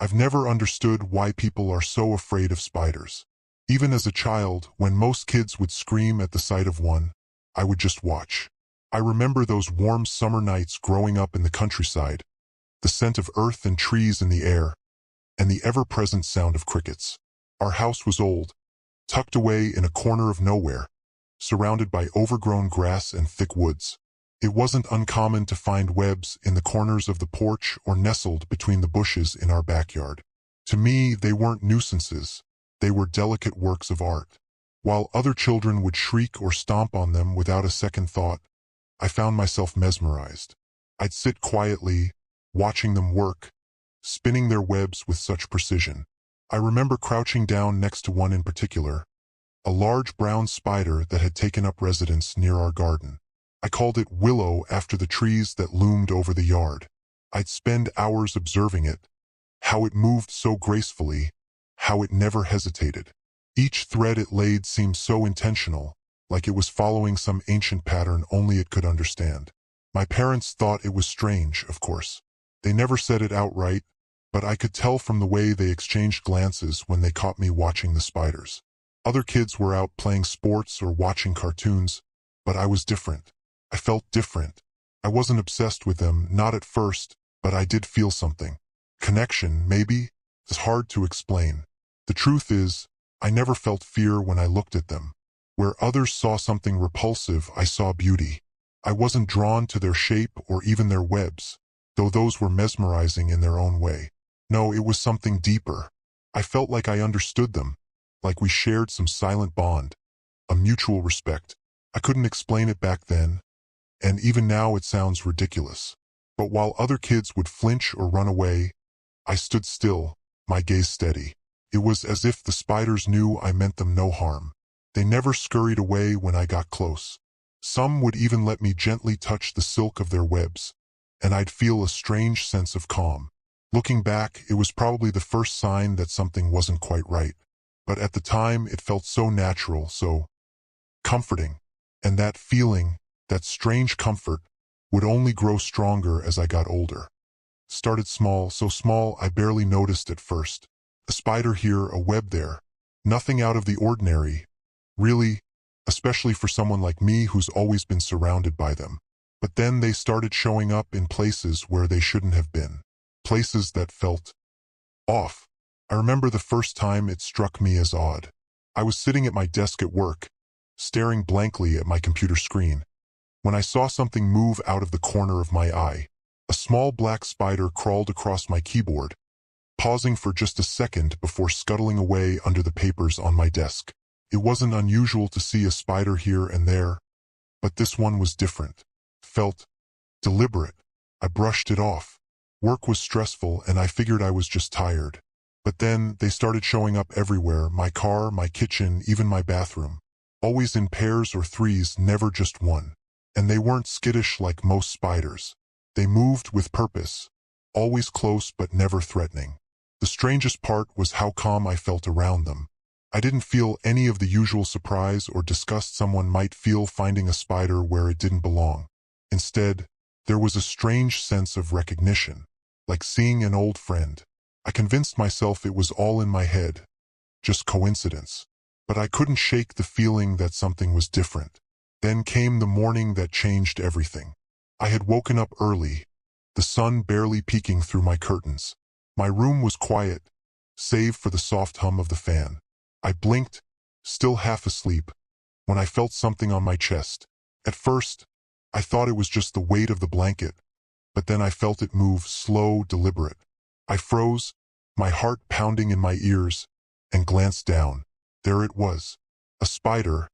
I've never understood why people are so afraid of spiders. Even as a child, when most kids would scream at the sight of one, I would just watch. I remember those warm summer nights growing up in the countryside, the scent of earth and trees in the air, and the ever-present sound of crickets. Our house was old, tucked away in a corner of nowhere, surrounded by overgrown grass and thick woods. It wasn't uncommon to find webs in the corners of the porch or nestled between the bushes in our backyard. To me, they weren't nuisances. They were delicate works of art. While other children would shriek or stomp on them without a second thought, I found myself mesmerized. I'd sit quietly, watching them work, spinning their webs with such precision. I remember crouching down next to one in particular, a large brown spider that had taken up residence near our garden. I called it Willow after the trees that loomed over the yard. I'd spend hours observing it, how it moved so gracefully, how it never hesitated. Each thread it laid seemed so intentional, like it was following some ancient pattern only it could understand. My parents thought it was strange, of course. They never said it outright, but I could tell from the way they exchanged glances when they caught me watching the spiders. Other kids were out playing sports or watching cartoons, but I was different. I felt different. I wasn't obsessed with them, not at first, but I did feel something. Connection, maybe? It's hard to explain. The truth is, I never felt fear when I looked at them. Where others saw something repulsive, I saw beauty. I wasn't drawn to their shape or even their webs, though those were mesmerizing in their own way. No, it was something deeper. I felt like I understood them, like we shared some silent bond, a mutual respect. I couldn't explain it back then, and even now it sounds ridiculous. But while other kids would flinch or run away, I stood still, my gaze steady. It was as if the spiders knew I meant them no harm. They never scurried away when I got close. Some would even let me gently touch the silk of their webs, and I'd feel a strange sense of calm. Looking back, it was probably the first sign that something wasn't quite right. But at the time, it felt so natural, so comforting. And that feeling, that strange comfort, would only grow stronger as I got older. Started small, so small I barely noticed at first. A spider here, a web there. Nothing out of the ordinary, really, especially for someone like me who's always been surrounded by them. But then they started showing up in places where they shouldn't have been. Places that felt off. I remember the first time it struck me as odd. I was sitting at my desk at work, staring blankly at my computer screen, when I saw something move out of the corner of my eye. A small black spider crawled across my keyboard, pausing for just a second before scuttling away under the papers on my desk. It wasn't unusual to see a spider here and there, but this one was different. Felt deliberate. I brushed it off. Work was stressful and I figured I was just tired. But then they started showing up everywhere, my car, my kitchen, even my bathroom. Always in pairs or threes, never just one. And they weren't skittish like most spiders. They moved with purpose, always close but never threatening. The strangest part was how calm I felt around them. I didn't feel any of the usual surprise or disgust someone might feel finding a spider where it didn't belong. Instead, there was a strange sense of recognition, like seeing an old friend. I convinced myself it was all in my head, just coincidence. But I couldn't shake the feeling that something was different. Then came the morning that changed everything. I had woken up early, the sun barely peeking through my curtains. My room was quiet, save for the soft hum of the fan. I blinked, still half asleep, when I felt something on my chest. At first, I thought it was just the weight of the blanket, but then I felt it move, slow, deliberate. I froze, my heart pounding in my ears, and glanced down. There it was, a spider,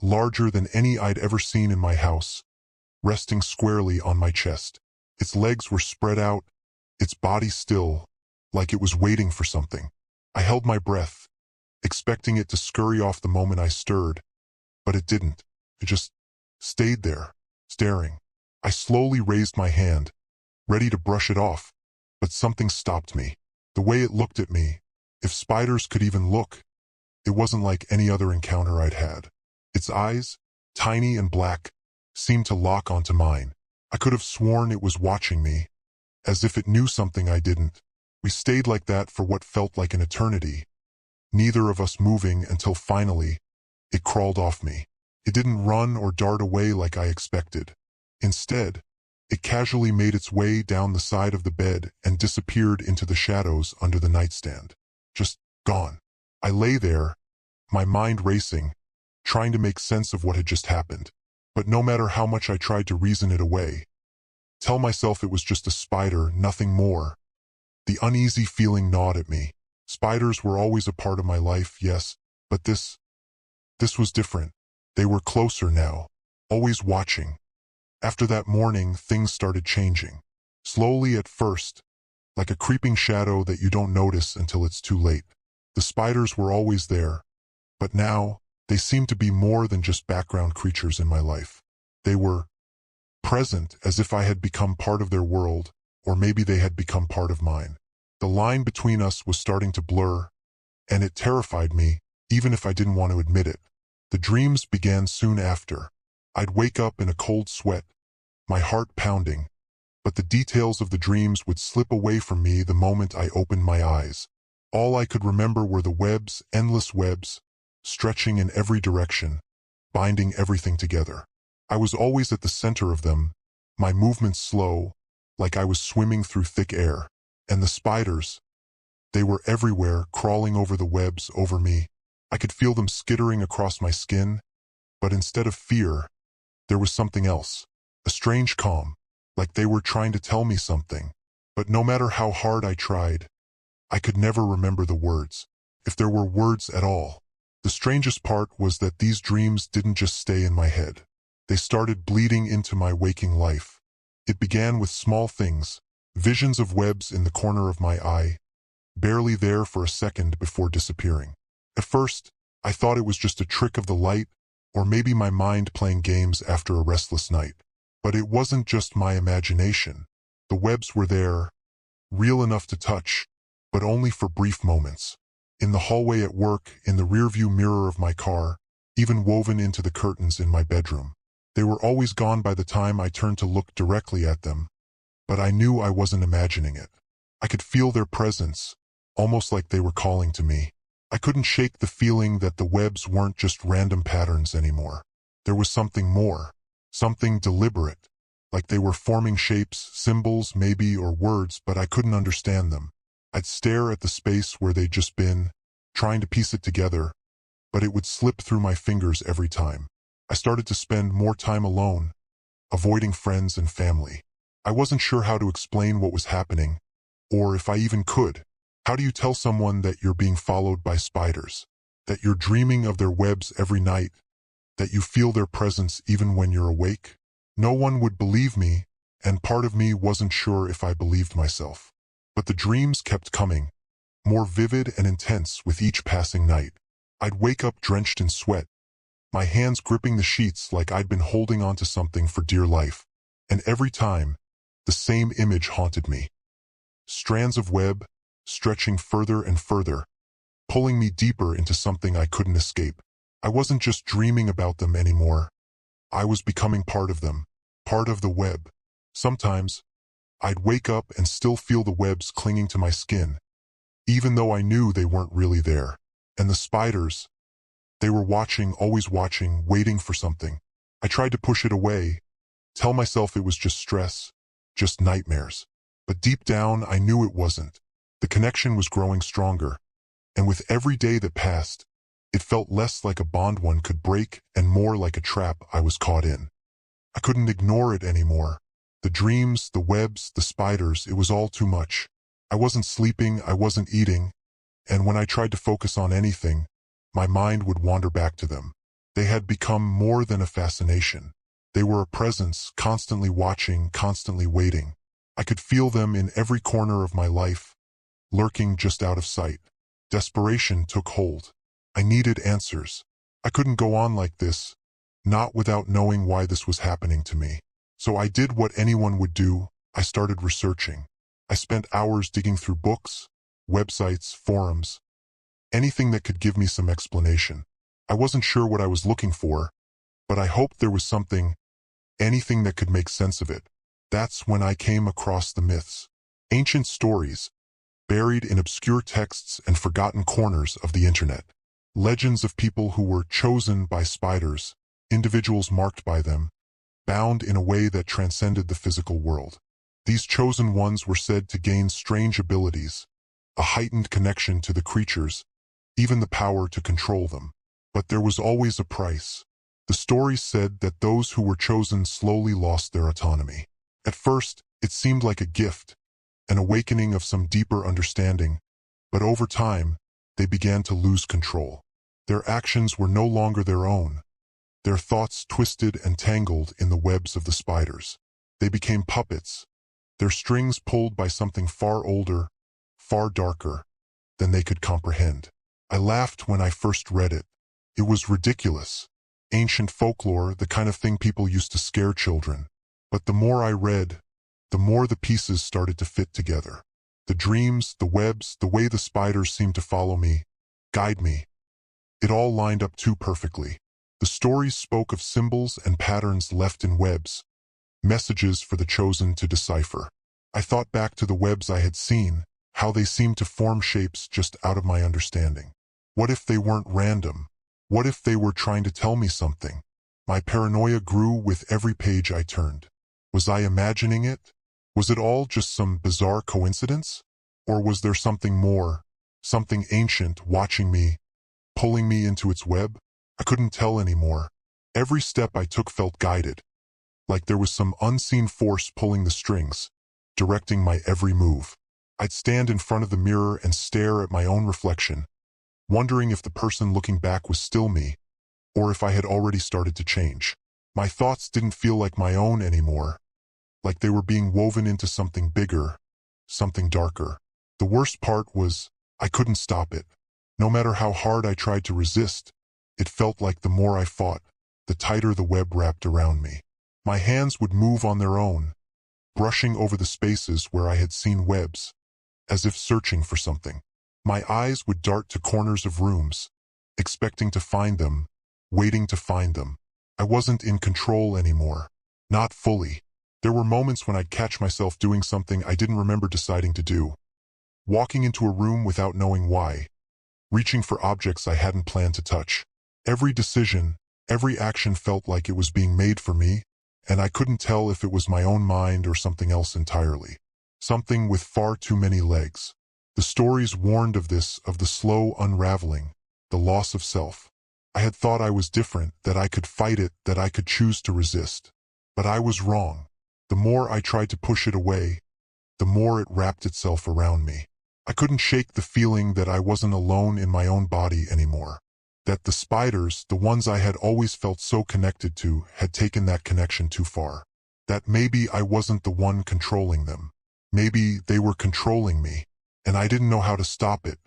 larger than any I'd ever seen in my house, resting squarely on my chest. Its legs were spread out, its body still, like it was waiting for something. I held my breath, expecting it to scurry off the moment I stirred, but it didn't. It just stayed there, staring. I slowly raised my hand, ready to brush it off, but something stopped me. The way it looked at me, if spiders could even look, it wasn't like any other encounter I'd had. Its eyes, tiny and black, seemed to lock onto mine. I could have sworn it was watching me, as if it knew something I didn't. We stayed like that for what felt like an eternity, neither of us moving until finally, it crawled off me. It didn't run or dart away like I expected. Instead, it casually made its way down the side of the bed and disappeared into the shadows under the nightstand. Just gone. I lay there, my mind racing, trying to make sense of what had just happened. But no matter how much I tried to reason it away, tell myself it was just a spider, nothing more, the uneasy feeling gnawed at me. Spiders were always a part of my life, yes, but this was different. They were closer now, always watching. After that morning, things started changing. Slowly at first, like a creeping shadow that you don't notice until it's too late. The spiders were always there, but now, they seemed to be more than just background creatures in my life. They were present, as if I had become part of their world, or maybe they had become part of mine. The line between us was starting to blur, and it terrified me, even if I didn't want to admit it. The dreams began soon after. I'd wake up in a cold sweat, my heart pounding, but the details of the dreams would slip away from me the moment I opened my eyes. All I could remember were the webs, endless webs, stretching in every direction, binding everything together. I was always at the center of them, my movements slow, like I was swimming through thick air. And the spiders, they were everywhere, crawling over the webs over me. I could feel them skittering across my skin, but instead of fear, there was something else. A strange calm, like they were trying to tell me something. But no matter how hard I tried, I could never remember the words, if there were words at all. The strangest part was that these dreams didn't just stay in my head. They started bleeding into my waking life. It began with small things, visions of webs in the corner of my eye, barely there for a second before disappearing. At first, I thought it was just a trick of the light, or maybe my mind playing games after a restless night. But it wasn't just my imagination. The webs were there, real enough to touch, but only for brief moments. In the hallway at work, in the rearview mirror of my car, even woven into the curtains in my bedroom. They were always gone by the time I turned to look directly at them, but I knew I wasn't imagining it. I could feel their presence, almost like they were calling to me. I couldn't shake the feeling that the webs weren't just random patterns anymore. There was something more, something deliberate, like they were forming shapes, symbols maybe, or words, but I couldn't understand them. I'd stare at the space where they'd just been, trying to piece it together, but it would slip through my fingers every time. I started to spend more time alone, avoiding friends and family. I wasn't sure how to explain what was happening, or if I even could. How do you tell someone that you're being followed by spiders, that you're dreaming of their webs every night, that you feel their presence even when you're awake? No one would believe me, and part of me wasn't sure if I believed myself. But the dreams kept coming, more vivid and intense with each passing night. I'd wake up drenched in sweat, my hands gripping the sheets like I'd been holding onto something for dear life. And every time, the same image haunted me. Strands of web, stretching further and further, pulling me deeper into something I couldn't escape. I wasn't just dreaming about them anymore. I was becoming part of them, part of the web. Sometimes, I'd wake up and still feel the webs clinging to my skin, even though I knew they weren't really there. And the spiders, they were watching, always watching, waiting for something. I tried to push it away, tell myself it was just stress, just nightmares. But deep down, I knew it wasn't. The connection was growing stronger, and with every day that passed, it felt less like a bond one could break and more like a trap I was caught in. I couldn't ignore it anymore. The dreams, the webs, the spiders, it was all too much. I wasn't sleeping, I wasn't eating, and when I tried to focus on anything, my mind would wander back to them. They had become more than a fascination. They were a presence, constantly watching, constantly waiting. I could feel them in every corner of my life, lurking just out of sight. Desperation took hold. I needed answers. I couldn't go on like this, not without knowing why this was happening to me. So I did what anyone would do. I started researching. I spent hours digging through books, websites, forums, anything that could give me some explanation. I wasn't sure what I was looking for, but I hoped there was something, anything that could make sense of it. That's when I came across the myths. Ancient stories, buried in obscure texts and forgotten corners of the internet. Legends of people who were chosen by spiders, individuals marked by them, bound in a way that transcended the physical world. These chosen ones were said to gain strange abilities, a heightened connection to the creatures, even the power to control them. But there was always a price. The stories said that those who were chosen slowly lost their autonomy. At first, it seemed like a gift, an awakening of some deeper understanding, but over time, they began to lose control. Their actions were no longer their own. Their thoughts twisted and tangled in the webs of the spiders. They became puppets, their strings pulled by something far older, far darker, than they could comprehend. I laughed when I first read it. It was ridiculous. Ancient folklore, the kind of thing people used to scare children. But the more I read, the more the pieces started to fit together. The dreams, the webs, the way the spiders seemed to follow me, guide me. It all lined up too perfectly. The stories spoke of symbols and patterns left in webs, messages for the chosen to decipher. I thought back to the webs I had seen, how they seemed to form shapes just out of my understanding. What if they weren't random? What if they were trying to tell me something? My paranoia grew with every page I turned. Was I imagining it? Was it all just some bizarre coincidence? Or was there something more, something ancient watching me, pulling me into its web? I couldn't tell anymore. Every step I took felt guided, like there was some unseen force pulling the strings, directing my every move. I'd stand in front of the mirror and stare at my own reflection, wondering if the person looking back was still me, or if I had already started to change. My thoughts didn't feel like my own anymore, like they were being woven into something bigger, something darker. The worst part was, I couldn't stop it. No matter how hard I tried to resist, it felt like the more I fought, the tighter the web wrapped around me. My hands would move on their own, brushing over the spaces where I had seen webs, as if searching for something. My eyes would dart to corners of rooms, expecting to find them, waiting to find them. I wasn't in control anymore. Not fully. There were moments when I'd catch myself doing something I didn't remember deciding to do. Walking into a room without knowing why. Reaching for objects I hadn't planned to touch. Every decision, every action felt like it was being made for me, and I couldn't tell if it was my own mind or something else entirely. Something with far too many legs. The stories warned of this, of the slow unraveling, the loss of self. I had thought I was different, that I could fight it, that I could choose to resist. But I was wrong. The more I tried to push it away, the more it wrapped itself around me. I couldn't shake the feeling that I wasn't alone in my own body anymore. That the spiders, the ones I had always felt so connected to, had taken that connection too far. That maybe I wasn't the one controlling them. Maybe they were controlling me, and I didn't know how to stop it.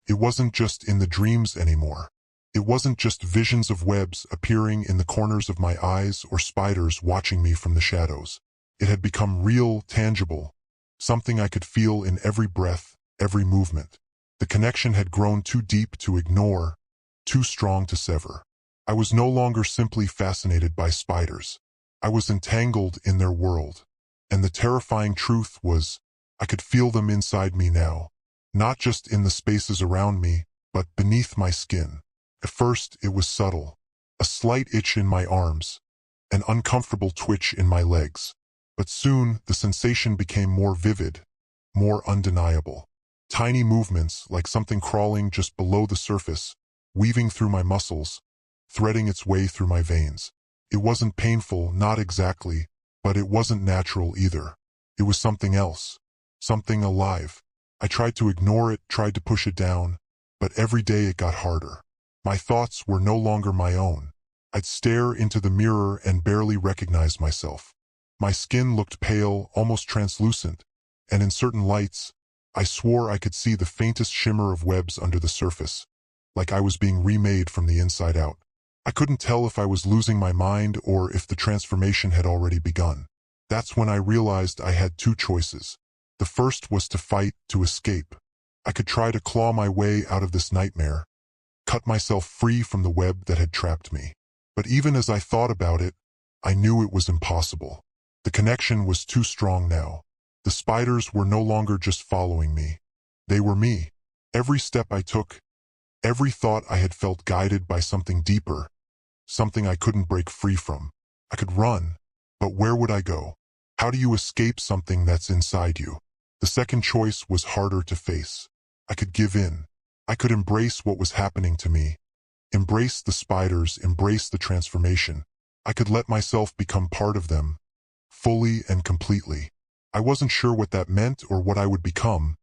It wasn't just in the dreams anymore. It wasn't just visions of webs appearing in the corners of my eyes or spiders watching me from the shadows. It had become real, tangible, something I could feel in every breath, every movement. The connection had grown too deep to ignore, too strong to sever. I was no longer simply fascinated by spiders. I was entangled in their world. And the terrifying truth was, I could feel them inside me now. Not just in the spaces around me, but beneath my skin. At first, it was subtle. A slight itch in my arms, an uncomfortable twitch in my legs. But soon, the sensation became more vivid, more undeniable. Tiny movements, like something crawling just below the surface, weaving through my muscles, threading its way through my veins. It wasn't painful, not exactly, but it wasn't natural either. It was something else, something alive. I tried to ignore it, tried to push it down, but every day it got harder. My thoughts were no longer my own. I'd stare into the mirror and barely recognize myself. My skin looked pale, almost translucent, and in certain lights, I swore I could see the faintest shimmer of webs under the surface, like I was being remade from the inside out. I couldn't tell if I was losing my mind or if the transformation had already begun. That's when I realized I had two choices. The first was to fight, to escape. I could try to claw my way out of this nightmare, cut myself free from the web that had trapped me. But even as I thought about it, I knew it was impossible. The connection was too strong now. The spiders were no longer just following me. They were me. Every step I took, every thought I had felt guided by something deeper, something I couldn't break free from. I could run, but where would I go? How do you escape something that's inside you? The second choice was harder to face. I could give in. I could embrace what was happening to me. Embrace the spiders, embrace the transformation. I could let myself become part of them, fully and completely. I wasn't sure what that meant or what I would become,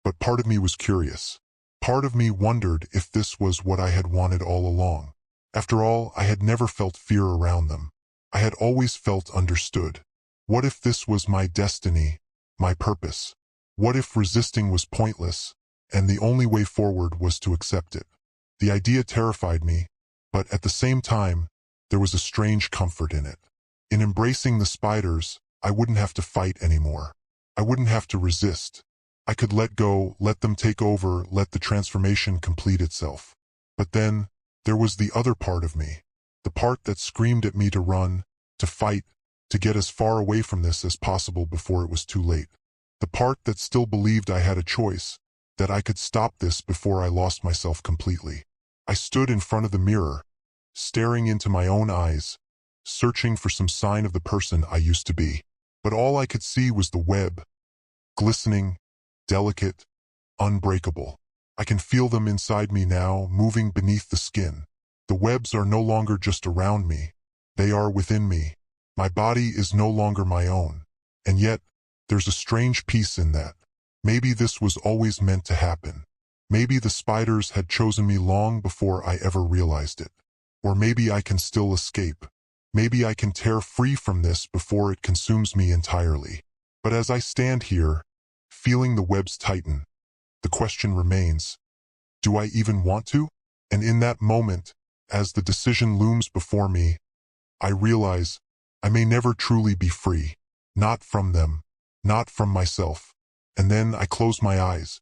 but part of me was curious. Part of me wondered if this was what I had wanted all along. After all, I had never felt fear around them. I had always felt understood. What if this was my destiny, my purpose? What if resisting was pointless, and the only way forward was to accept it? The idea terrified me, but at the same time, there was a strange comfort in it. In embracing the spiders, I wouldn't have to fight anymore. I wouldn't have to resist. I could let go, let them take over, let the transformation complete itself. But then, there was the other part of me, the part that screamed at me to run, to fight, to get as far away from this as possible before it was too late. The part that still believed I had a choice, that I could stop this before I lost myself completely. I stood in front of the mirror, staring into my own eyes, searching for some sign of the person I used to be. But all I could see was the web, glistening, delicate, unbreakable. I can feel them inside me now, moving beneath the skin. The webs are no longer just around me. They are within me. My body is no longer my own. And yet, there's a strange peace in that. Maybe this was always meant to happen. Maybe the spiders had chosen me long before I ever realized it. Or maybe I can still escape. Maybe I can tear free from this before it consumes me entirely. But as I stand here, feeling the webs tighten, the question remains, do I even want to? And in that moment, as the decision looms before me, I realize I may never truly be free. Not from them, not from myself. And then I close my eyes,